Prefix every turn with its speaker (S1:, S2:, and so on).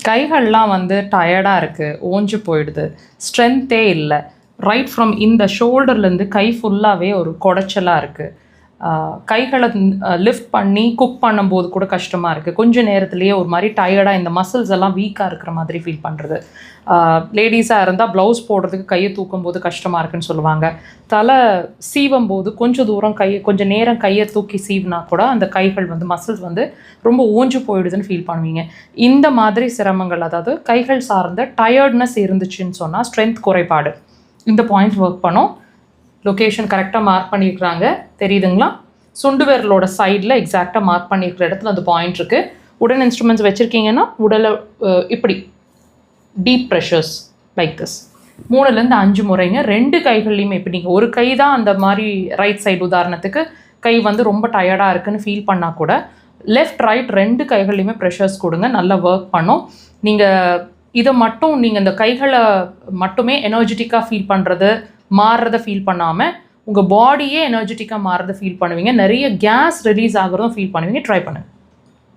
S1: கைகள்லாம் வந்து டயர்டாக இருக்குது, ஓஞ்சு போயிடுது, ஸ்ட்ரென்த்தே இல்லை. ரைட் ஃப்ரம் இந்த ஷோல்டர்லேருந்து கை ஃபுல்லாகவே ஒரு குடைச்சலாக இருக்குது. கைகளை லிஃப்ட் பண்ணி குக் பண்ணும்போது கூட கஷ்டமாக இருக்குது. கொஞ்சம் நேரத்துலேயே ஒரு மாதிரி டயர்டாக இந்த மசில்ஸ் எல்லாம் வீக்காக இருக்கிற மாதிரி ஃபீல் பண்ணுறது. லேடிஸாக இருந்தால் ப்ளவுஸ் போடுறதுக்கு கையை தூக்கும் போது கஷ்டமாக இருக்குன்னு சொல்லுவாங்க. தலை சீவும் போது கொஞ்சம் தூரம் கொஞ்சம் நேரம் கையை தூக்கி சீவினா கூட அந்த கைகள் வந்து மசில்ஸ் வந்து ரொம்ப ஓஞ்சு போயிடுதுன்னு ஃபீல் பண்ணுவீங்க. இந்த மாதிரி சிரமங்கள், அதாவது கைகள் சார்ந்த டயர்ட்னஸ் இருந்துச்சுன்னு சொன்னால் ஸ்ட்ரென்த் குறைபாடு. இந்த பாயிண்ட்ஸ் ஒர்க் பண்ணோம். லொக்கேஷன் கரெக்டாக மார்க் பண்ணியிருக்கிறாங்க, தெரியுதுங்களா? சுண்டு விரலோட சைடில் எக்ஸாக்டாக மார்க் பண்ணியிருக்கிற இடத்துல அந்த பாயிண்ட் இருக்குது. உடன் இன்ஸ்ட்ருமெண்ட்ஸ் வச்சுருக்கீங்கன்னா உடலை இப்படி டீப் ப்ரெஷர்ஸ் லைக் திஸ் 3-5 முறைங்க. 2 கைகள்லையுமே இப்போ நீங்கள் ஒரு கை தான் அந்த மாதிரி ரைட் சைடு உதாரணத்துக்கு கை வந்து ரொம்ப டயர்டாக இருக்குன்னு ஃபீல் பண்ணால் கூட லெஃப்ட் ரைட் 2 கைகள்லையுமே ப்ரெஷர்ஸ் கொடுங்க, நல்லா ஒர்க் பண்ணும். நீங்கள் இதை மட்டும் நீங்கள் இந்த கைகளை மட்டுமே எனர்ஜெட்டிக்காக ஃபீல் பண்ணுறது, மாறுறதை ஃபீல் பண்ணாமல் உங்கள் பாடியே எனர்ஜெட்டிக்காக மாறுறதை ஃபீல் பண்ணுவீங்க. நிறைய கேஸ் ரிலீஸ் ஆகிறதும் ஃபீல் பண்ணுவீங்க. ட்ரை பண்ணுங்கள்.